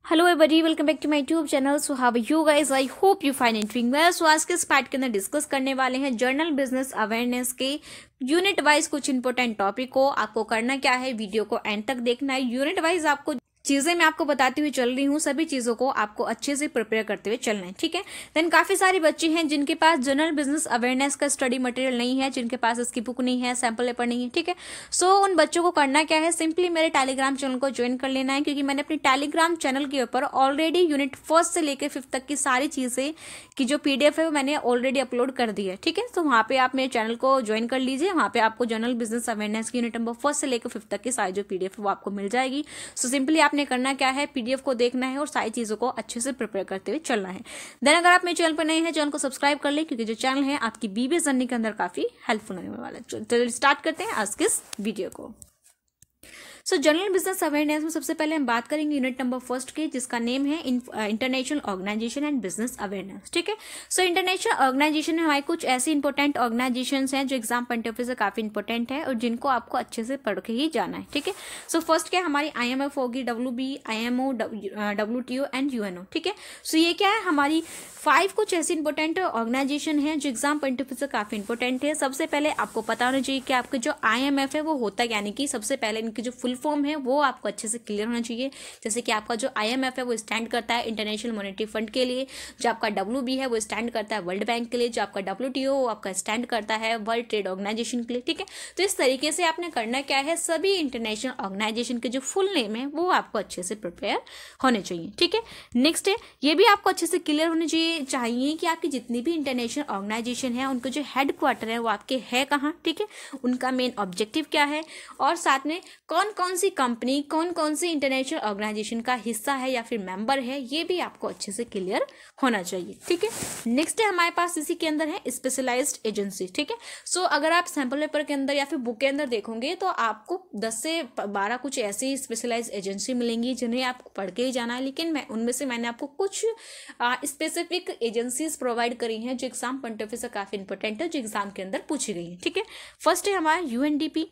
Hello everybody, welcome back to my YouTube channel. So how are you guys? I hope you find it doing well. So आज के इस part के अंदर discuss करने वाले हैं जर्नल बिजनेस अवेयरनेस के यूनिट वाइज कुछ इंपॉर्टेंट टॉपिक को। आपको करना क्या है, वीडियो को एंड तक देखना है। यूनिट वाइज आपको चीजें मैं आपको बताती हुई चल रही हूँ, सभी चीजों को आपको अच्छे से प्रिपेयर करते हुए चलना है, ठीक है। देन काफी सारे बच्चे हैं जिनके पास जनरल बिजनेस अवेयरनेस का स्टडी मटेरियल नहीं है, जिनके पास इसकी बुक नहीं है, सैंपल पेपर नहीं है, ठीक है। सो उन बच्चों को करना क्या है, सिंपली मेरे टेलीग्राम चैनल को ज्वाइन कर लेना है, क्योंकि मैंने अपने टेलीग्राम चैनल के ऊपर ऑलरेडी यूनिट 1 से लेकर 5 तक की सारी चीजें की जो PDF है वो मैंने ऑलरेडी अपलोड कर दी है, ठीक है। तो वहाँ पे आप मेरे चैनल को ज्वाइन कर लीजिए। वहाँ पे आपको जनरल बिजनेस अवेयरनेस की यूनिट नंबर 1 से लेकर 5 तक की सारी जो PDF है वो आपको मिल जाएगी। सो सिंपली आपने करना क्या है, PDF को देखना है और सारी चीजों को अच्छे से प्रिपेयर करते हुए चलना है। देन अगर आप मेरे चैनल पर नए हैं, चैनल को सब्सक्राइब कर ले, क्योंकि जो चैनल है आपकी BBA जर्नी के अंदर काफी हेल्पफुल होने वाला है। चलिए स्टार्ट करते हैं आज के इस वीडियो को। सो जनरल बिजनेस अवेयरनेस में सबसे पहले हम बात करेंगे यूनिट नंबर 1 की, जिसका नेम है international organisation and business awareness, ठीक है। सो इंटरनेशनल ऑर्गेनाइजेशन में हमारे कुछ ऐसी इंपॉर्टेंट ऑर्गेनाइजेशंस हैं जो एग्जाम पॉइंट ऑफ व्यू से काफी इंपॉर्टेंट है और जिनको आपको अच्छे से पढ़ के ही जाना है, ठीक है। सो फर्स्ट क्या हमारी IMF होगी, WB, IMO, WTO and UNO, ठीक है। सो ये क्या है, हमारी 5 कुछ ऐसी इंपॉर्टेंट ऑर्गेनाइजेशन है जो एग्जाम पॉइंट ऑफ व्यू से काफी इंपॉर्टेंट है। सबसे पहले आपको पता होना चाहिए कि आपके जो IMF है वो होता है, यानी कि सबसे पहले इनकी जो फुल फॉर्म है वो आपको अच्छे से क्लियर होना चाहिए। जैसे कि आपका जो IMF है वो स्टैंड करता है इंटरनेशनल मॉनेटरी फंड के लिए, जो आपका WB है वो स्टैंड करता है वर्ल्ड बैंक के लिए, जो आपका WTO वो आपका स्टैंड करता है वर्ल्ड ट्रेड ऑर्गेनाइजेशन के लिए, ठीक है। तो इस तरीके से आपने करना क्या है, सभी इंटरनेशनल ऑर्गेनाइजेशन के जो फुल नेम है वो आपको अच्छे से प्रिपेयर होने चाहिए, ठीक है। नेक्स्ट है, ये भी आपको अच्छे से क्लियर होने चाहिए कि आपकी जितनी भी इंटरनेशनल ऑर्गेनाइजेशन है उनको जो हेड क्वार्टर है वो आपके है कहाँ, ठीक है, उनका मेन ऑब्जेक्टिव क्या है, और साथ में कौन कौन सी कंपनी कौन कौन सी इंटरनेशनल ऑर्गेनाइजेशन का हिस्सा है या फिर मेंबर है, ये भी आपको अच्छे से क्लियर होना चाहिए, ठीक है। नेक्स्ट है हमारे पास इसी के अंदर है स्पेशलाइज्ड एजेंसी, ठीक है। सो अगर आप सैंपल पेपर के अंदर या फिर बुक के अंदर देखोगे तो आपको 10 से 12 कुछ ऐसी स्पेशलाइज्ड एजेंसी मिलेंगी जिन्हें आपको पढ़ के ही जाना है, लेकिन उनमें से मैंने आपको कुछ स्पेसिफिक एजेंसीज प्रोवाइड करी हैं जो एग्जाम पॉइंट ऑफ व्यू से काफी इंपॉर्टेंट है, जो एग्जाम के अंदर पूछी गई है, ठीक है। फर्स्ट है हमारा UNDP,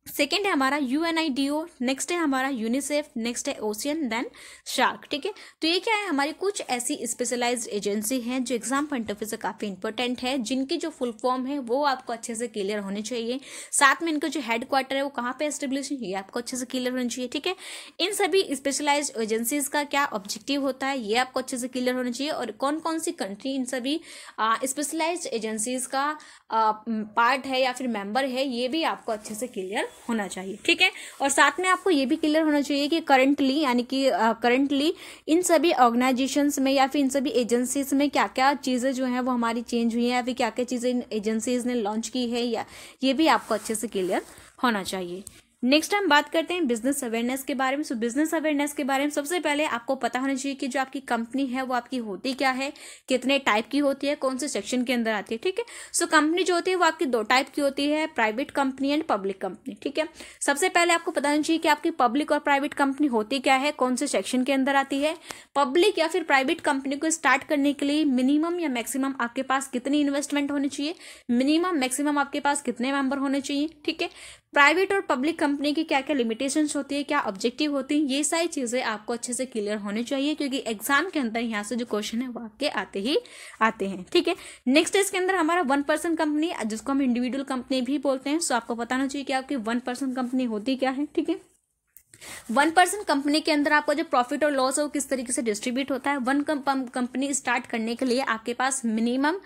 सेकेंड है हमारा UNIDO, नेक्स्ट है हमारा यूनिसेफ, नेक्स्ट है ओशियन, देन शार्क, ठीक है। तो ये क्या है, हमारी कुछ ऐसी स्पेशलाइज्ड एजेंसी हैं जो एग्जाम पॉइंट ऑफ व्यू से काफी इंपॉर्टेंट है, जिनकी जो फुल फॉर्म है वो आपको अच्छे से क्लियर होने चाहिए। साथ में इनका जो हेड क्वार्टर है वो कहाँ पे एस्टेब्लिश है, ये आपको अच्छे से क्लियर होना चाहिए, ठीक है। इन सभी स्पेशलाइज्ड एजेंसीज का क्या ऑब्जेक्टिव होता है ये आपको अच्छे से क्लियर होना चाहिए, और कौन कौन सी कंट्री इन सभी स्पेशलाइज्ड एजेंसीज का पार्ट है या फिर मेंबर है, ये भी आपको अच्छे से क्लियर होना चाहिए, ठीक है। और साथ में आपको ये भी क्लियर होना चाहिए कि करंटली यानी कि करंटली इन सभी ऑर्गेनाइजेशंस में या फिर इन सभी एजेंसीज में क्या क्या चीज़ें जो हैं वो हमारी चेंज हुई हैं या फिर क्या क्या चीज़ें इन एजेंसीज ने लॉन्च की है, या ये भी आपको अच्छे से क्लियर होना चाहिए। नेक्स्ट हम बात करते हैं बिजनेस अवेयरनेस के बारे में। सो बिजनेस अवेयरनेस के बारे में सबसे पहले आपको पता होना चाहिए कि जो आपकी कंपनी है वो आपकी होती क्या है, कितने टाइप की होती है, कौन से सेक्शन के अंदर आती है, ठीक है। सो कंपनी जो होती है वो आपकी 2 टाइप की होती है, private company and public company, ठीक है। सबसे पहले आपको पता होना चाहिए कि आपकी पब्लिक और प्राइवेट कंपनी होती क्या है, कौन से सेक्शन के अंदर आती है। पब्लिक या फिर प्राइवेट कंपनी को स्टार्ट करने के लिए मिनिमम या मैक्सिमम आपके पास कितनी इन्वेस्टमेंट होनी चाहिए, मिनिमम मैक्सिमम आपके पास कितने मेंबर होने चाहिए, ठीक है। प्राइवेट और पब्लिक कंपनी की क्या क्या लिमिटेशंस होती है, क्या ऑब्जेक्टिव होती है, ये सारी चीजें आपको अच्छे से क्लियर होनी चाहिए, क्योंकि एग्जाम के अंदर यहाँ से जो क्वेश्चन है वो आपके आते ही आते हैं, ठीक है। नेक्स्ट इसके अंदर हमारा 1% कंपनी, जिसको हम इंडिविजुअल कंपनी भी बोलते हैं। सो आपको पता होना चाहिए कि आपकी 1% कंपनी होती क्या है, ठीक है। 1% कंपनी के अंदर आपका जो प्रॉफिट और लॉस है वो किस तरीके से डिस्ट्रीब्यूट होता है। 1 कंपनी स्टार्ट करने के लिए आपके पास मिनिमम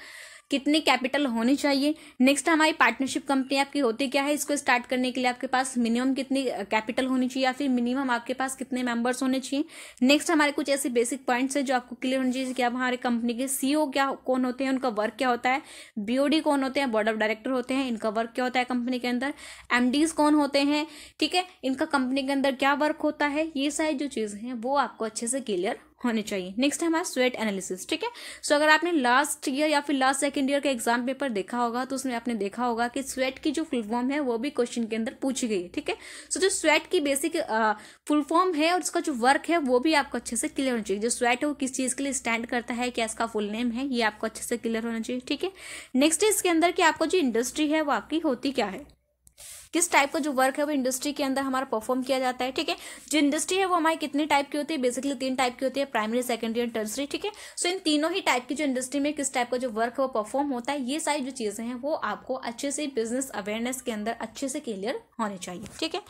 कितनी कैपिटल होनी चाहिए। नेक्स्ट हमारी पार्टनरशिप कंपनी आपकी होती क्या है, इसको स्टार्ट करने के लिए आपके पास मिनिमम कितनी कैपिटल होनी चाहिए या फिर मिनिमम आपके पास कितने मेंबर्स होने चाहिए। नेक्स्ट हमारे कुछ ऐसे बेसिक पॉइंट्स हैं जो आपको क्लियर होने चाहिए कि आप हमारे कंपनी के CEO क्या कौन होते हैं, उनका वर्क क्या होता है, BOD कौन होते हैं, बोर्ड ऑफ डायरेक्टर होते हैं, इनका वर्क क्या होता है कंपनी के अंदर, MDs कौन होते हैं, ठीक है, इनका कंपनी के अंदर क्या वर्क होता है, ये सारी जो चीज़ें हैं वो आपको अच्छे से क्लियर होने चाहिए। नेक्स्ट है हमारा स्वेट एनालिसिस, ठीक है। सो अगर आपने लास्ट ईयर या फिर लास्ट सेकंड ईयर का एग्जाम पेपर देखा होगा तो उसमें आपने देखा होगा कि स्वेट की जो फुल फॉर्म है वो भी क्वेश्चन के अंदर पूछी गई है, ठीक है। सो जो स्वेट की बेसिक फुल फॉर्म है और उसका जो वर्क है वो भी आपको अच्छे से क्लियर होना चाहिए। जो स्वेट है वो किस चीज़ के लिए स्टैंड करता है, क्या इसका फुल नेम है, ये आपको अच्छे से क्लियर होना चाहिए, ठीक है। नेक्स्ट है इसके अंदर कि आपको जो इंडस्ट्री है वो आपकी होती क्या है। किस टाइप का जो वर्क है वो इंडस्ट्री के अंदर हमारा परफॉर्म किया जाता है। ठीक है, जो इंडस्ट्री है वो हमारी कितने टाइप की होती है, बेसिकली 3 टाइप की होती है, प्राइमरी, सेकेंडरी एंड टर्सरी। ठीक है, सो इन तीनों ही टाइप की जो इंडस्ट्री में किस टाइप का जो वर्क है वो परफॉर्म होता है, ये सारी जो चीजें हैं वो आपको अच्छे से बिजनेस अवेयरनेस के अंदर अच्छे से क्लियर होने चाहिए। ठीक है,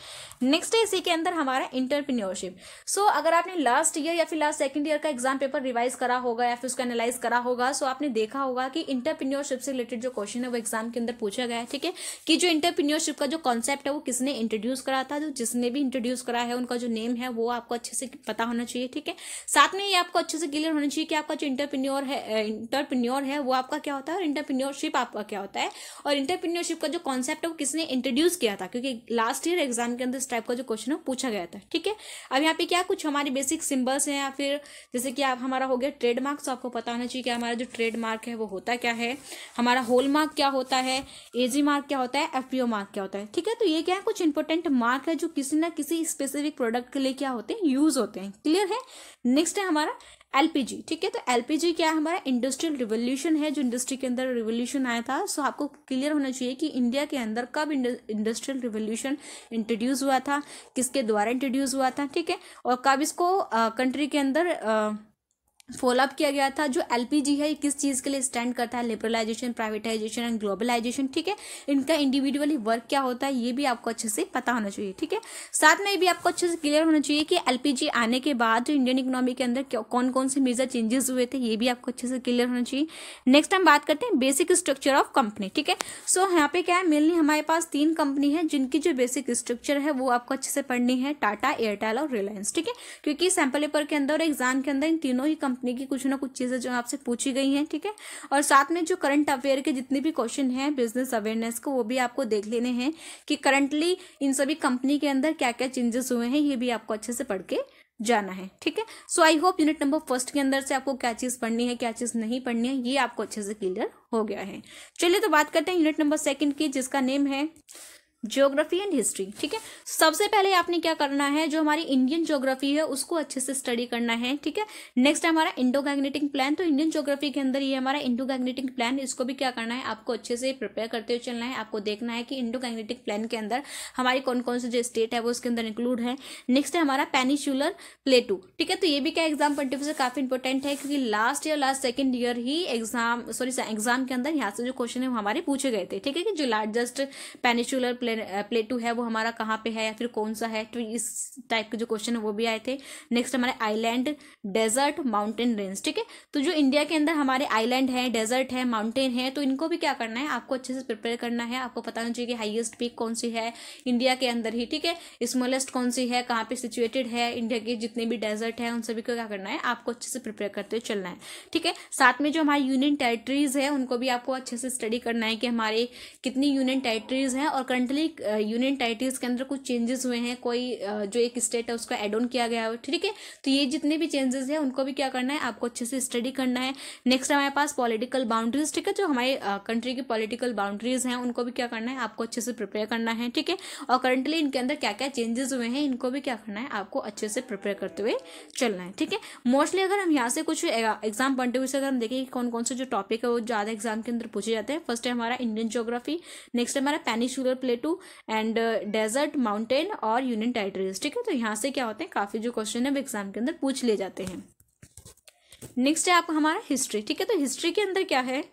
नेक्स्ट है इसी के अंदर हमारा एंटरप्रेन्योरशिप। सो अगर आपने लास्ट ईयर या फिर लास्ट सेकंड ईयर का एग्जाम पेपर रिवाइज करा होगा या फिर उसको एनालाइज करा होगा, सो आपने देखा होगा कि एंटरप्रेन्योरशिप से रिलेटेड जो क्वेश्चन है वो एग्जाम के अंदर पूछा गया है। ठीक है, कि जो एंटरप्रेन्योरशिप का जो कॉन्सेप्ट है वो किसने इंट्रोड्यूस करा था, जो जिसने भी इंट्रोड्यूस करा है उनका जो नेम है वो आपको अच्छे से पता होना चाहिए। ठीक है, साथ में ये आपको अच्छे से क्लियर होना चाहिए कि आपका जो एंटरप्रेन्योर है वो आपका क्या होता है और एंटरप्रेन्योरशिप आपका क्या होता है, और एंटरप्रेन्योरशिप का जो कॉन्सेप्ट है वो किसने इंट्रोड्यूस किया था, क्योंकि लास्ट ईयर एग्जाम के अंदर इस टाइप का जो क्वेश्चन है पूछा गया था। ठीक है, अब यहाँ पे क्या कुछ हमारे बेसिक सिंबल्स हैं या फिर जैसे कि आप हमारा हो गया ट्रेडमार्क, तो आपको पता होना चाहिए कि हमारा जो ट्रेडमार्क है वो होता क्या है, हमारा होल मार्क क्या होता है, एजी मार्क क्या होता है, एफपीओ मार्क क्या होता है। ठीक है, तो ये क्या है, कुछ इंपॉर्टेंट मार्क है जो किसी ना किसी स्पेसिफिक प्रोडक्ट के लिए क्या होते हैं, यूज होते हैं। क्लियर है। नेक्स्ट है हमारा एलपीजी। ठीक है, तो एलपीजी क्या है, हमारा इंडस्ट्रियल रिवोल्यूशन है, जो इंडस्ट्री के अंदर रिवोल्यूशन आया था। सो आपको क्लियर होना चाहिए कि इंडिया के अंदर कब इंडस्ट्रियल रिवोल्यूशन इंट्रोड्यूस हुआ था, किसके द्वारा इंट्रोड्यूस हुआ था। ठीक है, और कब इसको कंट्री के अंदर फॉलोअप किया गया था। जो एलपीजी है ये किस चीज के लिए स्टैंड करता है, लिबरलाइजेशन, प्राइवेटाइजेशन एंड ग्लोबलाइजेशन। ठीक है, इनका इंडिविजुअली वर्क क्या होता है ये भी आपको अच्छे से पता होना चाहिए। ठीक है, साथ में ये भी आपको अच्छे से क्लियर होना चाहिए कि एलपीजी आने के बाद जो इंडियन इकोनॉमी के अंदर कौन कौन से मेजर चेंजेस हुए थे, ये भी आपको अच्छे से क्लियर होना चाहिए। नेक्स्ट हम बात करते हैं बेसिक स्ट्रक्चर ऑफ कंपनी। ठीक है, सो यहाँ पे क्या है, मेनली हमारे पास 3 कंपनी है जिनकी जो बेसिक स्ट्रक्चर है वो आपको अच्छे से पढ़नी है, टाटा, एयरटेल और रिलायंस। ठीक है, क्योंकि सैंपल पेपर के अंदर और एग्जाम के अंदर इन तीनों ही कंपनी की कुछ ना कुछ चीजें जो आपसे पूछी गई हैं। ठीक है, और साथ में जो करंट अफेयर के जितने भी क्वेश्चन हैं बिजनेस अवेयरनेस को, वो भी आपको देख लेने हैं कि करंटली इन सभी कंपनी के अंदर क्या क्या चेंजेस हुए हैं, ये भी आपको अच्छे से पढ़ के जाना है। ठीक है, सो आई होप यूनिट नंबर 1 के अंदर से आपको क्या चीज पढ़नी है, क्या चीज नहीं पढ़नी है, ये आपको अच्छे से क्लियर हो गया है। चलिए तो बात करते हैं यूनिट नंबर 2 की, जिसका नेम है ज्योग्राफी एंड हिस्ट्री। ठीक है, सबसे पहले आपने क्या करना है, जो हमारी इंडियन ज्योग्राफी है उसको अच्छे से स्टडी करना है। ठीक है, नेक्स्ट है हमारा इंडो मैग्नेटिक प्लान। तो इंडियन ज्योग्राफी के अंदर ये हमारा इंडो मैग्नेटिक प्लान, इसको भी क्या करना है, आपको अच्छे से प्रिपेयर करते हुए चलना है। आपको देखना है कि इंडो मैग्नेटिक प्लान के अंदर हमारी कौन कौन से जो स्टेट है वो उसके अंदर इंक्लूड है। नेक्स्ट है हमारा पेनिनसुलर प्लेटू। ठीक है, तो ये भी क्या एग्जाम पॉइंट ऑफ व्यू से काफी इंपॉर्टेंट है, क्योंकि लास्ट सेकंड ईयर ही एग्जाम के अंदर यहाँ से जो क्वेश्चन है वो हमारे पूछे गए थे। ठीक है, कि जो लार्जेस्ट पेनिनसुलर प्लेटू है वो हमारा कहाँ पे है या फिर कौन सा है, तो इस टाइप के जो क्वेश्चन है वो भी आए थे। नेक्स्ट हमारे आइलैंड, डेजर्ट, माउंटेन रेंज। ठीक है, तो जो इंडिया के अंदर हमारे आइलैंड है, डेजर्ट है, माउंटेन है, तो इनको भी क्या करना है, आपको अच्छे से प्रिपेयर करना है। आपको पता होना चाहिए कि हाईएस्ट पीक कौन सी है इंडिया के अंदर ही। ठीक है, स्मॉलेस्ट कौन सी है, कहाँ पे सिचुएटेड है, इंडिया के जितने भी डेजर्ट है उन सभी को क्या करना है, आपको अच्छे से प्रिपेयर करते हुए चलना है। ठीक है, साथ में जो हमारी यूनियन टेरिटरीज है उनको भी आपको अच्छे से स्टडी करना है कि हमारे कितनी यूनियन टेरिटरीज हैं, और करंटली यूनियन टेरिटरीज के अंदर कुछ चेंजेस हुए हैं, कोई जो एक स्टेट है उसको एड ऑन किया गया है। ठीक है, तो ये जितने भी चेंजेस हैं उनको भी क्या करना है, आपको अच्छे से स्टडी करना है। नेक्स्ट हमारे पास पॉलिटिकल बाउंड्रीज। ठीक है, जो हमारे कंट्री की पॉलिटिकल बाउंड्रीज हैं उनको भी क्या करना है, आपको अच्छे से प्रिपेयर करना है। ठीक है, और करंटली इनके अंदर क्या क्या चेंजेस हुए हैं इनको भी क्या करना है, आपको अच्छे से प्रिपेयर करते हुए चलना है। ठीक है, मोस्टली अगर हम यहाँ से कुछ एग्जाम पॉइंट ऑफ व्यू से अगर हम देखें कौन कौन से जो टॉपिक है वो ज्यादा एग्जाम के अंदर पूछे जाते हैं, फर्स्ट है हमारा इंडियन ज्योग्राफी, नेक्स्ट है हमारा peninsular plateau and desert, mountain और यूनियन टेरिटरीज। ठीक है, तो यहाँ से क्या होते हैं, काफी जो क्वेश्चन है वो एग्जाम के अंदर पूछ लिए जाते हैं। नेक्स्ट है आपका हमारा हिस्ट्री। ठीक है, तो हिस्ट्री के अंदर क्या है,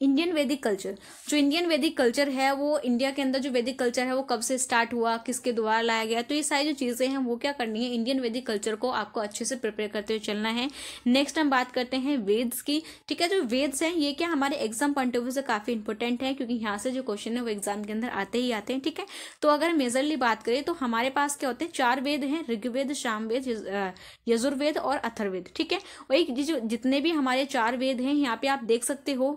इंडियन वैदिक कल्चर। जो इंडियन वैदिक कल्चर है वो इंडिया के अंदर जो वैदिक कल्चर है वो कब से स्टार्ट हुआ, किसके द्वारा लाया गया, तो ये सारी जो चीजें हैं वो क्या करनी है, इंडियन वैदिक कल्चर को आपको अच्छे से प्रिपेयर करते हुए चलना है। नेक्स्ट हम बात करते हैं वेद्स की। ठीक है, जो वेद्स हैं ये क्या हमारे एग्जाम पॉइंट ऑफ व्यू से काफी इंपॉर्टेंट है, क्योंकि यहाँ से जो क्वेश्चन है वो एग्जाम के अंदर आते ही आते हैं। ठीक है, तो अगर मेजरली बात करें तो हमारे पास क्या होते हैं, 4 वेद हैं, ऋग्वेद, सामवेद, यजुर्वेद और अथर्ववेद। ठीक है, वही जितने भी हमारे 4 वेद हैं यहाँ पे आप देख सकते हो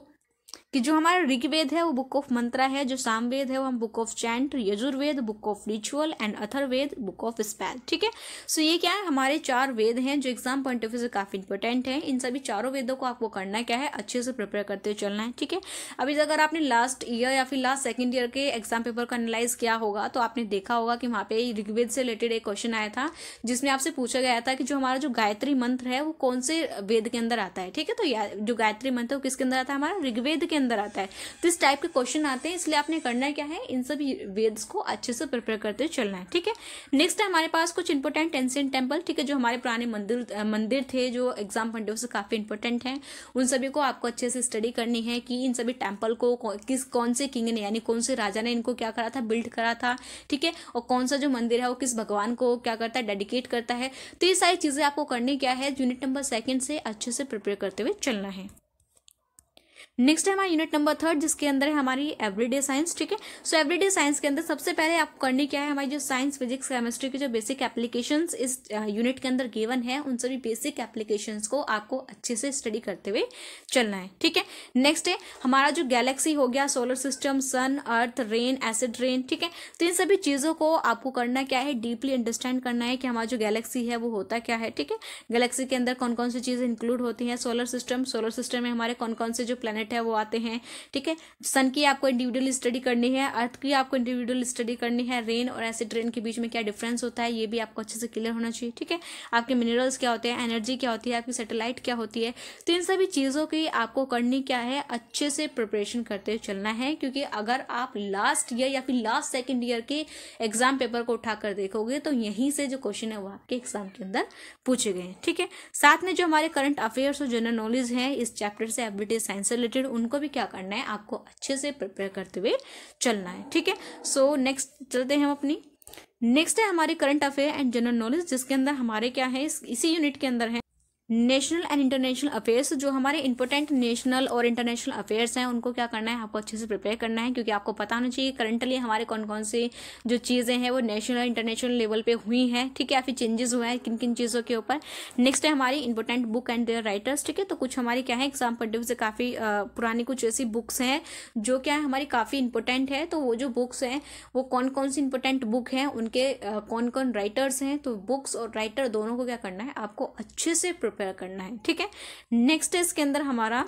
कि जो हमारा ऋग्वेद है वो बुक ऑफ मंत्रा है, जो सामवेद है वो हम book of chant, Yajurveda book of ritual and Atharvaveda book of spell. ठीक है, सो ये क्या है, हमारे 4 वेद हैं जो एग्जाम पॉइंट ऑफ व्यू से काफी इंपॉर्टेंट है। इन सभी चारों वेदों को आपको करना क्या है, अच्छे से प्रिपेयर करते हुए चलना है। ठीक है, अभी अगर आपने लास्ट ईयर या फिर लास्ट सेकंड ईयर के एग्जाम पेपर को एनालाइज किया होगा तो आपने देखा होगा कि वहाँ पे ऋग्वेद से रिलेटेड एक क्वेश्चन आया था, जिसमें आपसे पूछा गया था कि जो हमारा जो गायत्री मंत्र है वो कौन से वेद के अंदर आता है। ठीक है, तो जो गायत्री मंत्र है वो किसके अंदर आता है, हमारा ऋग्वेद के अंदर आता है। तो इस टाइप के क्वेश्चन आते हैं, इसलिए आपने करना क्या है, इन सभी वेद्स को अच्छे से प्रिपेयर करते चलना है। ठीक है, नेक्स्ट है हमारे पास कुछ इंपॉर्टेंट एंशिएंट टेम्पल। ठीक है, जो हमारे पुराने मंदिर थे जो एग्जाम पॉइंट ऑफ से काफी इंपॉर्टेंट हैं, उन सभी को आपको अच्छे से स्टडी करनी है कि इन सभी टेम्पल को कौन से किंग ने यानी कौन से राजा ने इनको क्या करा था, बिल्ड करा था। ठीक है, और कौन सा जो मंदिर है वो किस भगवान को क्या करता है, डेडिकेट करता है। तो ये सारी चीजें आपको करनी क्या है, यूनिट नंबर 2 से अच्छे से प्रिपेयर करते हुए चलना है। नेक्स्ट है हमारा यूनिट नंबर 3 जिसके अंदर है हमारी एवरीडे साइंस। ठीक है, सो एवरीडे साइंस के अंदर सबसे पहले आपको करनी क्या है, हमारी जो साइंस फिजिक्स केमिस्ट्री की जो बेसिक एप्लीकेशंस इस यूनिट के अंदर गिवन है, उन सभी बेसिक एप्लीकेशंस को आपको अच्छे से स्टडी करते हुए चलना है। ठीक है, नेक्स्ट है हमारा जो गैलेक्सी हो गया, सोलर सिस्टम, सन, अर्थ, रेन, एसिड रेन। ठीक है, तो इन सभी चीज़ों को आपको करना क्या है, डीपली अंडरस्टैंड करना है कि हमारा जो गैलेक्सी है वो होता क्या है। ठीक है, गैलेक्सी के अंदर कौन कौन सी चीज़ें इंक्लूड होती हैं, सोलर सिस्टम में हमारे कौन कौन से जो प्लैनेट है वो आते हैं। ठीक है, सन की आपको इंडिविजुअली स्टडी करनी है, अर्थ की आपको इंडिविजुअली स्टडी करनी है, रेन और एसिड रेन के बीच में क्या डिफरेंस होता है ये भी आपको अच्छे से क्लियर होना चाहिए। ठीक है, आपके मिनरल्स क्या होते हैं, एनर्जी क्या होती है, आपकी सैटेलाइट क्या होती है। तो इन सभी चीज़ों की आपको करनी क्या है, अच्छे से प्रिपरेशन करते हुए चलना है, क्योंकि अगर आप लास्ट ईयर या फिर लास्ट सेकेंड ईयर के एग्जाम पेपर को उठाकर देखोगे तो यहीं से जो क्वेश्चन है वो आपके एग्जाम के अंदर पूछे गए हैं। ठीक है, साथ में जो हमारे करंट अफेयर्स और जनरल नॉलेज है इस चैप्टर से एवरीडे साइंस से रिलेटेड, उनको भी क्या करना है, आपको अच्छे से प्रिपेयर करते हुए चलना है। ठीक है, सो नेक्स्ट चलते हैं हम अपनी। नेक्स्ट है हमारे current affair and general knowledge जिसके अंदर हमारे क्या है, इसी यूनिट के अंदर है नेशनल एंड इंटरनेशनल अफेयर्स। जो हमारे इंपॉर्टेंट नेशनल और इंटरनेशनल अफेयर्स हैं उनको क्या करना है, आपको अच्छे से प्रिपेयर करना है, क्योंकि आपको पता होना चाहिए करंटली हमारे कौन कौन से जो चीज़ें हैं वो नेशनल और इंटरनेशनल लेवल पे हुई हैं। ठीक है, या फिर चेंजेस हुए हैं किन किन चीज़ों के ऊपर। नेक्स्ट है हमारी important book and their writers. ठीक है, तो कुछ हमारी क्या है एग्जाम पॉइंट ऑफ व्यू से काफ़ी पुरानी कुछ ऐसी बुक्स हैं जो क्या है हमारी काफ़ी इंपॉर्टेंट है। तो वो जो बुक्स हैं वो कौन कौन सी इंपॉर्टेंट बुक हैं, उनके कौन कौन राइटर्स हैं। तो बुक्स और राइटर दोनों को क्या करना है, आपको अच्छे से प्रिपेयर करना है। ठीक है, नेक्स्ट है इसके अंदर हमारा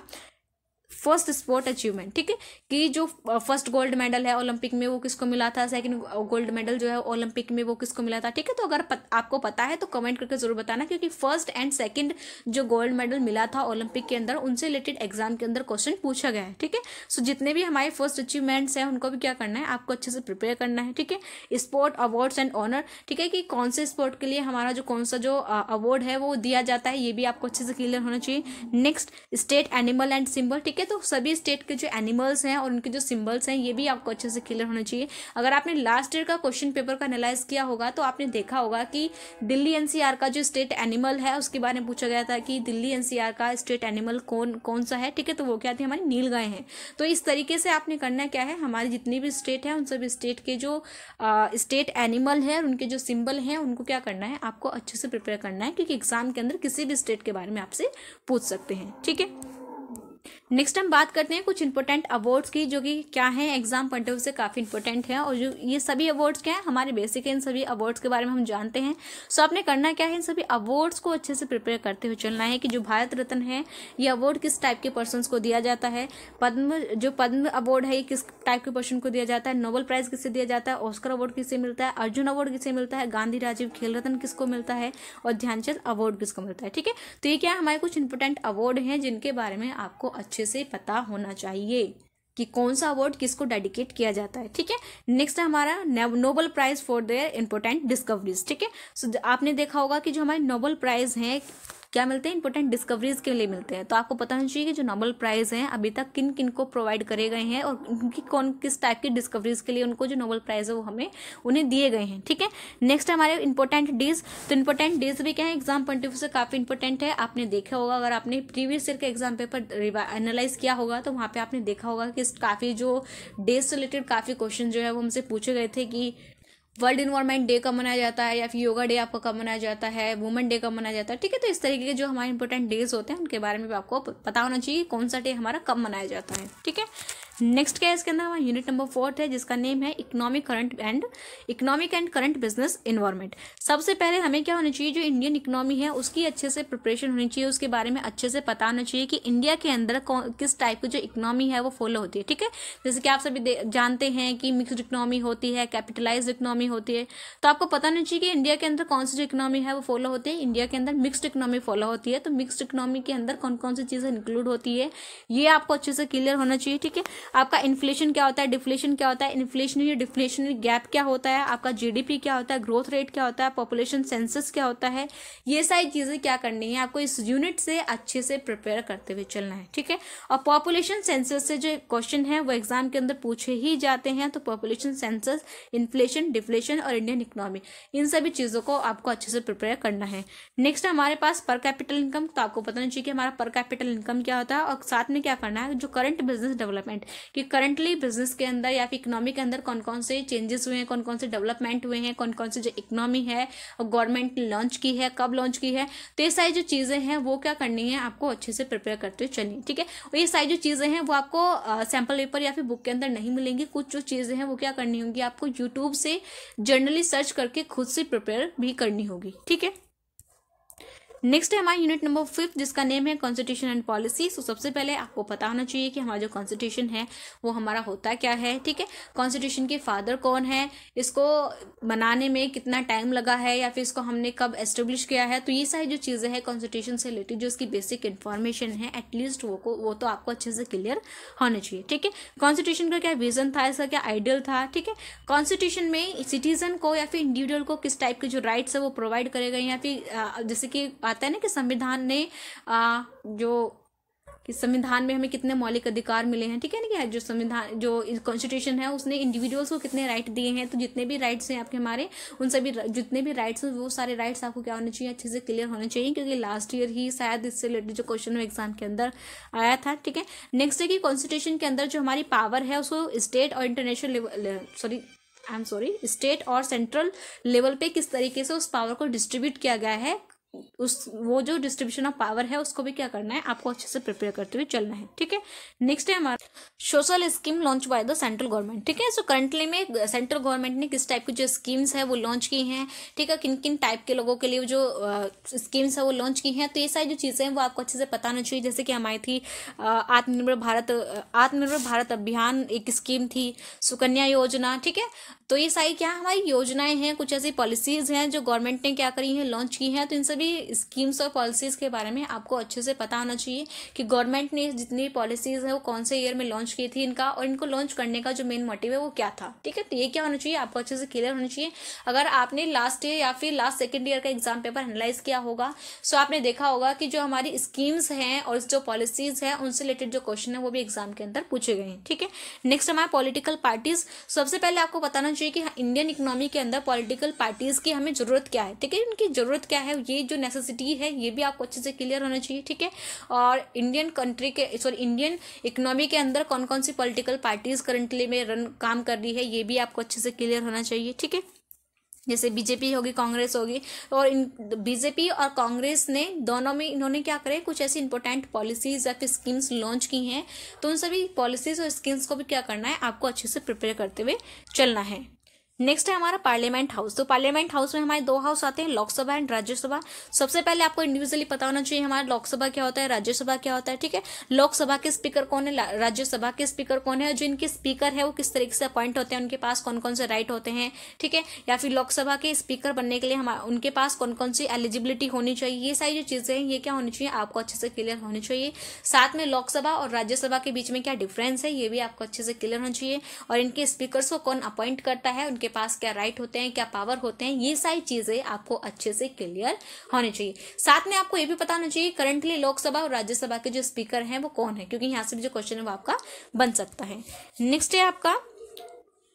फर्स्ट स्पोर्ट अचीवमेंट। ठीक है, कि जो फर्स्ट गोल्ड मेडल है ओलंपिक में वो किसको मिला था, सेकंड गोल्ड मेडल जो है ओलंपिक में वो किसको मिला था। ठीक है, तो अगर आपको पता है तो कमेंट करके जरूर बताना, क्योंकि फर्स्ट एंड सेकंड जो गोल्ड मेडल मिला था ओलंपिक के अंदर उनसे रिलेटेड एग्जाम के अंदर क्वेश्चन पूछा गया है। ठीक है, सो जितने भी हमारे फर्स्ट अचीवमेंट्स हैं उनको भी क्या करना है, आपको अच्छे से प्रिपेयर करना है। ठीक है, स्पोर्ट अवार्ड्स एंड ऑनर। ठीक है, कि कौन से स्पोर्ट के लिए हमारा जो कौन सा जो अवार्ड है वो दिया जाता है, ये भी आपको अच्छे से क्लियर होना चाहिए। Next state animal and symbol. ठीक है, तो सभी स्टेट के जो एनिमल्स हैं और उनके जो सिंबल्स हैं ये भी आपको अच्छे से क्लियर होना चाहिए। अगर आपने लास्ट ईयर का क्वेश्चन पेपर का एनालाइज किया होगा तो आपने देखा होगा कि दिल्ली एनसीआर का जो स्टेट एनिमल है उसके बारे में पूछा गया था कि दिल्ली एनसीआर का स्टेट एनिमल कौन सा है। ठीक है, तो वो क्या थी, हमारी नीलगाय हैं। तो इस तरीके से आपने करना क्या है, हमारी जितनी भी स्टेट है उन सभी स्टेट के जो स्टेट एनिमल है उनके जो सिंबल हैं उनको क्या करना है, आपको अच्छे से प्रिपेयर करना है, क्योंकि एग्जाम के अंदर किसी भी स्टेट के बारे में आपसे पूछ सकते हैं। ठीक है, नेक्स्ट हम बात करते हैं कुछ इंपॉर्टेंट अवार्ड्स की, जो कि क्या है एग्जाम पॉइंट ऑफ व्यू से काफ़ी इंपॉर्टेंट है। और जो ये सभी अवार्ड्स क्या है, हमारे बेसिक है, इन सभी अवार्ड्स के बारे में हम जानते हैं। सो आपने करना क्या है, इन सभी अवार्ड्स को अच्छे से प्रिपेयर करते हुए चलना है कि जो भारत रत्न है ये अवार्ड किस टाइप के पर्सनस को दिया जाता है, पद्म अवार्ड है ये किस टाइप के पर्सन को दिया जाता है, नोबेल प्राइज किससे दिया जाता है, ऑस्कर अवार्ड किससे मिलता है, अर्जुन अवार्ड किससे मिलता है, गांधी राजीव खेल रत्न किसको मिलता है और ध्यानचंद अवार्ड किसको मिलता है। ठीक है, तो ये क्या है, हमारे कुछ इंपॉर्टेंट अवार्ड हैं जिनके बारे में आपको अच्छे से पता होना चाहिए कि कौन सा अवार्ड किसको डेडिकेट किया जाता है। ठीक है, नेक्स्ट है हमारा Nobel prize for their important discoveries. ठीक है, सो आपने देखा होगा कि जो हमारे नोबेल प्राइज हैं क्या मिलते हैं, इंपॉर्टेंट डिस्कवरीज के लिए मिलते हैं। तो आपको पता होना चाहिए कि जो नोबेल प्राइज हैं अभी तक किन किन को प्रोवाइड करे गए हैं और उनकी किस टाइप की डिस्कवरीज के लिए उनको जो नोबेल प्राइज है वो उन्हें दिए गए हैं। ठीक है, नेक्स्ट हमारे इंपॉर्टेंट डेज। तो इंपॉर्टेंट डेज भी क्या है, एग्जाम पॉइंट ऑफ व्यू से काफी इंपॉर्टेंट है। आपने देखा होगा, अगर आपने प्रीवियस ईयर का एग्जाम पेपर एनालाइज किया होगा तो वहाँ पे आपने देखा होगा कि काफी जो डेज से रिलेटेड काफी क्वेश्चन जो है वो हमसे पूछे गए थे कि वर्ल्ड इन्वायरमेंट डे कब मनाया जाता है, या फिर योगा डे आपका कब मनाया जाता है, वुमेन डे कब मनाया जाता है। ठीक है, तो इस तरीके के जो हमारे इंपॉर्टेंट डेज होते हैं उनके बारे में भी आपको पता होना चाहिए कौन सा डे हमारा कब मनाया जाता है। ठीक है, नेक्स्ट क्या है इसके अंदर, हमारा यूनिट नंबर 4 है जिसका नेम है economic and current business environment. सबसे पहले हमें क्या होना चाहिए, जो इंडियन इकोनॉमी है उसकी अच्छे से प्रिपरेशन होनी चाहिए, उसके बारे में अच्छे से पता होना चाहिए कि इंडिया के अंदर किस टाइप की जो इकोनॉमी है वो फॉलो होती है। ठीक है, जैसे कि आप सभी जानते हैं कि मिक्सड इकोनॉमी होती है, कैपिटलाइज्ड इकोनॉमी होती है, तो आपको पता होना चाहिए कि इंडिया के अंदर कौन सी जो इकोनॉमी है वो फॉलो होती है। इंडिया के अंदर मिक्सड इकोनॉमी फॉलो होती है, तो मिक्सड इकोनॉमी के अंदर कौन कौन सी चीजें इंक्लूड होती है ये आपको अच्छे से क्लियर होना चाहिए। ठीक है, आपका इन्फ्लेशन क्या होता है, डिफ्लेशन क्या होता है, इन्फ्लेशनरी डिफ्लेशनरी गैप क्या होता है, आपका जीडीपी क्या होता है, ग्रोथ रेट क्या होता है, पॉपुलेशन सेंसस क्या होता है, ये सारी चीजें क्या करनी है आपको इस यूनिट से अच्छे से प्रिपेयर करते हुए चलना है। ठीक है, और पॉपुलेशन सेंसस से जो क्वेश्चन है वो एग्जाम के अंदर पूछे ही जाते हैं, तो पॉपुलेशन सेंसस, इन्फ्लेशन, डिफ्लेशन और इंडियन इकोनॉमी, इन सभी चीजों को आपको अच्छे से प्रिपेयर करना है। नेक्स्ट हमारे पास पर कैपिटल इनकम, तो आपको पता नहीं चाहिए कि हमारा पर कैपिटल इनकम क्या होता है, और साथ में क्या करना है जो करंट बिजनेस डेवलपमेंट, कि करंटली बिजनेस के अंदर या फिर इकोनॉमी के अंदर कौन कौन से चेंजेस हुए हैं, कौन कौन से डेवलपमेंट हुए हैं, कौन कौन से जो इकोनॉमी है गवर्नमेंट ने लॉन्च की है, कब लॉन्च की है, तो ये सारी जो चीजें हैं वो क्या करनी है आपको अच्छे से प्रिपेयर करते हुए चलिए। ठीक है, और ये सारी जो चीजें हैं वो आपको सैंपल पेपर या फिर बुक के अंदर नहीं मिलेंगी, कुछ जो चीजें हैं वो क्या करनी होंगी आपको यूट्यूब से जर्नली सर्च करके खुद से प्रिपेयर भी करनी होगी। ठीक है, नेक्स्ट है हमारा यूनिट नंबर 5 जिसका नेम है कॉन्स्टिट्यूशन एंड पॉलिसी। तो सबसे पहले आपको पता होना चाहिए कि हमारा जो कॉन्स्टिट्यूशन है वो हमारा होता क्या है। ठीक है, कॉन्स्टिट्यूशन के फादर कौन है, इसको बनाने में कितना टाइम लगा है, या फिर इसको हमने कब एस्टेब्लिश किया है, तो ये सारी जो चीज़ें हैं कॉन्स्टिट्यूशन से रिलेटेड जो इसकी बेसिक इन्फॉर्मेशन है एटलीस्ट वो तो आपको अच्छे से क्लियर होना चाहिए। ठीक है, कॉन्स्टिट्यूशन का क्या विजन था, इसका क्या आइडियल था। ठीक है, कॉन्स्टिट्यूशन में सिटीजन को या फिर इंडिविजुअल को किस टाइप के जो राइट्स है वो प्रोवाइड करे गए, या फिर जैसे कि आता है ना कि संविधान ने संविधान में हमें कितने मौलिक अधिकार मिले हैं। ठीक है ना, कि जो संविधान जो कॉन्स्टिट्यूशन है उसने इंडिविजुअल्स को कितने राइट दिए हैं, तो जितने भी राइट्स हैं आपके हमारे उन सभी जितने भी राइट्स हैं वो सारे राइट्स आपको क्या होने चाहिए अच्छे से क्लियर होने चाहिए, क्योंकि लास्ट ईयर ही शायद इससे रिलेटेड जो क्वेश्चन एग्जाम के अंदर आया था। ठीक है, नेक्स्ट है कि कॉन्स्टिट्यूशन के अंदर जो हमारी पावर है उसको स्टेट और इंटरनेशनल स्टेट और सेंट्रल लेवल पे किस तरीके से उस पावर को डिस्ट्रीब्यूट किया गया है, वो जो डिस्ट्रीब्यूशन ऑफ पावर है उसको भी क्या करना है आपको अच्छे से प्रिपेयर करते हुए चलना है। ठीक है, नेक्स्ट है हमारा social scheme launch by the central government. ठीक है, सो करंटली में सेंट्रल गवर्नमेंट ने किस टाइप की जो स्कीम्स है वो लॉन्च की हैं। ठीक है, किन किन टाइप के लोगों के लिए जो स्कीम्स है वो लॉन्च की हैं, तो ये सारी जो चीज़ें हैं वो आपको अच्छे से पता होना चाहिए। जैसे कि हमारी थी आत्मनिर्भर भारत अभियान, एक स्कीम थी सुकन्या योजना। ठीक है, तो ये सारी क्या हमारी योजनाएं हैं, कुछ ऐसी पॉलिसीज हैं जो गवर्नमेंट ने क्या करी हैं लॉन्च की हैं, तो इन सभी स्कीम्स और पॉलिसीज के बारे में आपको अच्छे से पता होना चाहिए कि गवर्नमेंट ने जितनी पॉलिसीज है वो कौन से ईयर में लॉन्च की थी इनका, और इनको लॉन्च करने का जो मेन मोटिव है वो क्या था। ठीक है, तो ये क्या होना चाहिए आपको अच्छे से क्लियर होना चाहिए। अगर आपने लास्ट ईयर या फिर लास्ट सेकेंड ईयर का एग्जाम पेपर एनालाइज किया होगा सो आपने देखा होगा कि जो हमारी स्कीम्स हैं और जो पॉलिसीज हैं उनसे रिलेटेड जो क्वेश्चन है वो भी एग्जाम के अंदर पूछे गए हैं। ठीक है, नेक्स्ट हमारा पॉलिटिकल पार्टीज। सबसे पहले आपको बताना चाहिए कि इंडियन इकोनॉमी के अंदर पॉलिटिकल पार्टीज की हमें जरूरत क्या है। ठीक है, इनकी जरूरत क्या है, ये जो नेसेसिटी है ये भी आपको अच्छे से क्लियर होना चाहिए। ठीक है, और इंडियन इकोनॉमी के अंदर कौन कौन सी पॉलिटिकल पार्टीज करंटली में काम कर रही है ये भी आपको अच्छे से क्लियर होना चाहिए। ठीक है, जैसे बीजेपी होगी, कांग्रेस होगी, और बीजेपी और कांग्रेस ने दोनों में इन्होंने क्या करे कुछ ऐसी इंपॉर्टेंट पॉलिसीज या फिर स्कीम्स लॉन्च की हैं, तो उन सभी पॉलिसीज और स्कीम्स को भी क्या करना है आपको अच्छे से प्रिपेयर करते हुए चलना है। नेक्स्ट है हमारा पार्लियामेंट हाउस। तो पार्लियामेंट हाउस में हमारे 2 हाउस आते हैं, लोकसभा एंड राज्यसभा। सबसे पहले आपको इंडिविजुअली पता होना चाहिए हमारा लोकसभा क्या होता है, राज्यसभा क्या होता है। ठीक है, लोकसभा के स्पीकर कौन है, राज्यसभा के स्पीकर कौन है, जो इनके स्पीकर है वो किस तरीके से अपॉइंट होते हैं, उनके पास कौन कौन से राइट होते हैं। ठीक है, या फिर लोकसभा के स्पीकर बनने के लिए उनके पास कौन कौन सी एलिजिबिलिटी होनी चाहिए, ये सारी जो चीजें हैं ये क्या होनी चाहिए आपको अच्छे से क्लियर होनी चाहिए। साथ में लोकसभा और राज्यसभा के बीच में क्या डिफरेंस है ये भी आपको अच्छे से क्लियर होना चाहिए, और इनके स्पीकर्स को कौन अपॉइंट करता है, उनके पास क्या राइट होते हैं, क्या पावर होते हैं, ये सारी चीजें आपको अच्छे से क्लियर होनी चाहिए। साथ में आपको ये भी पता होना चाहिए करंटली लोकसभा और राज्यसभा के जो स्पीकर हैं वो कौन है, क्योंकि यहाँ से भी जो क्वेश्चन है वो आपका बन सकता है। नेक्स्ट है आपका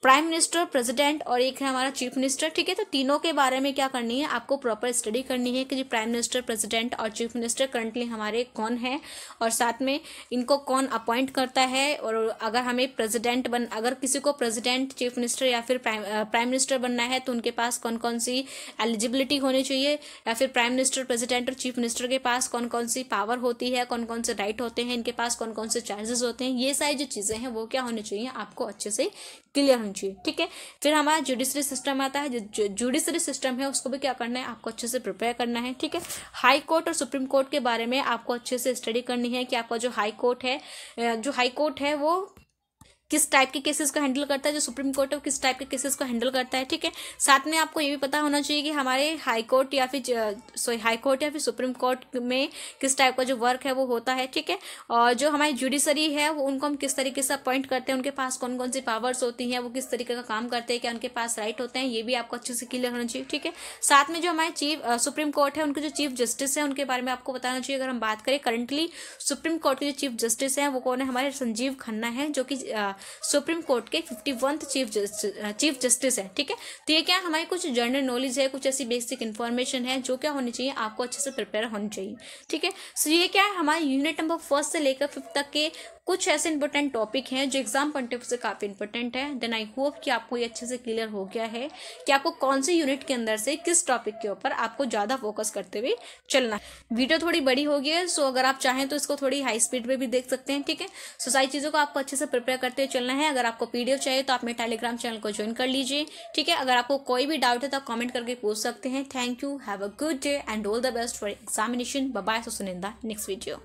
प्राइम मिनिस्टर, प्रेसिडेंट और एक है हमारा चीफ मिनिस्टर। ठीक है, तो तीनों के बारे में क्या करनी है, आपको प्रॉपर स्टडी करनी है कि जी प्राइम मिनिस्टर, प्रेसिडेंट और चीफ मिनिस्टर करंटली हमारे कौन है, और साथ में इनको कौन अपॉइंट करता है, और अगर हमें अगर किसी को प्रेसिडेंट, चीफ मिनिस्टर या फिर प्राइम मिनिस्टर बनना है तो उनके पास कौन कौन सी एलिजिबिलिटी होनी चाहिए, या फिर प्राइम मिनिस्टर, प्रेसिडेंट और चीफ मिनिस्टर के पास कौन कौन सी पावर होती है, कौन कौन से राइट होते हैं, इनके पास कौन कौन से चार्जेस होते हैं, ये सारी जो चीज़ें हैं वो क्या होनी चाहिए, आपको अच्छे से क्लियर होनी चाहिए। ठीक है, फिर हमारा जुडिशरी सिस्टम आता है। जो जुडिशरी सिस्टम है उसको भी क्या करना है, आपको अच्छे से प्रिपेयर करना है। ठीक है, हाई कोर्ट और सुप्रीम कोर्ट के बारे में आपको अच्छे से स्टडी करनी है कि आपका जो हाई कोर्ट है वो किस टाइप के केसेस को हैंडल करता है, जो सुप्रीम कोर्ट है वो किस टाइप के केसेस को हैंडल करता है। ठीक है, साथ में आपको ये भी पता होना चाहिए कि हमारे हाई कोर्ट या फिर सुप्रीम कोर्ट में किस टाइप का जो वर्क है वो होता है। ठीक है, और जो हमारी जुडिशरी है वो उनको हम किस तरीके से अपॉइंट करते हैं, उनके पास कौन कौन सी पावर्स होती हैं, वो किस तरीके का काम करते हैं, क्या उनके पास राइट होते हैं, ये भी आपको अच्छे से क्लियर होना चाहिए। ठीक है, साथ में जो हमारे सुप्रीम कोर्ट है उनके जो चीफ जस्टिस है उनके बारे में आपको बताना चाहिए। अगर हम बात करें करंटली सुप्रीम कोर्ट के जो चीफ जस्टिस हैं वो कौन है, हमारे संजीव खन्ना है, जो कि सुप्रीम कोर्ट के 51th चीफ जस्टिस है। ठीक है, तो ये क्या हमारी कुछ जनरल नॉलेज है, कुछ ऐसी बेसिक इन्फॉर्मेशन है जो क्या होनी चाहिए, आपको अच्छे से प्रिपेयर होनी चाहिए। ठीक है, सो ये क्या है हमारे यूनिट नंबर 1 से लेकर 5 तक के कुछ ऐसे इंपॉर्टेंट टॉपिक हैं जो एग्जाम पॉइंट ऑफ व्यू से काफी इंपॉर्टेंट है। देन आई होप कि आपको ये अच्छे से क्लियर हो गया है कि आपको कौन से यूनिट के अंदर से किस टॉपिक के ऊपर आपको ज्यादा फोकस करते हुए चलना है। वीडियो थोड़ी बड़ी हो गई है, सो अगर आप चाहें तो इसको थोड़ी हाई स्पीड में भी देख सकते हैं। ठीक है, सो सारी चीजों को आपको अच्छे से प्रिपेयर करते हुए चलना है। अगर आपको पीडीएफ चाहिए तो आप मेरे टेलीग्राम चैनल को ज्वाइन कर लीजिए। ठीक है, अगर आपको कोई भी डाउट है तो आप कमेंट करके पूछ सकते हैं। Thank you, have a good day and all the best for examination. Bye bye, so सुनिंदा नेक्स्ट वीडियो।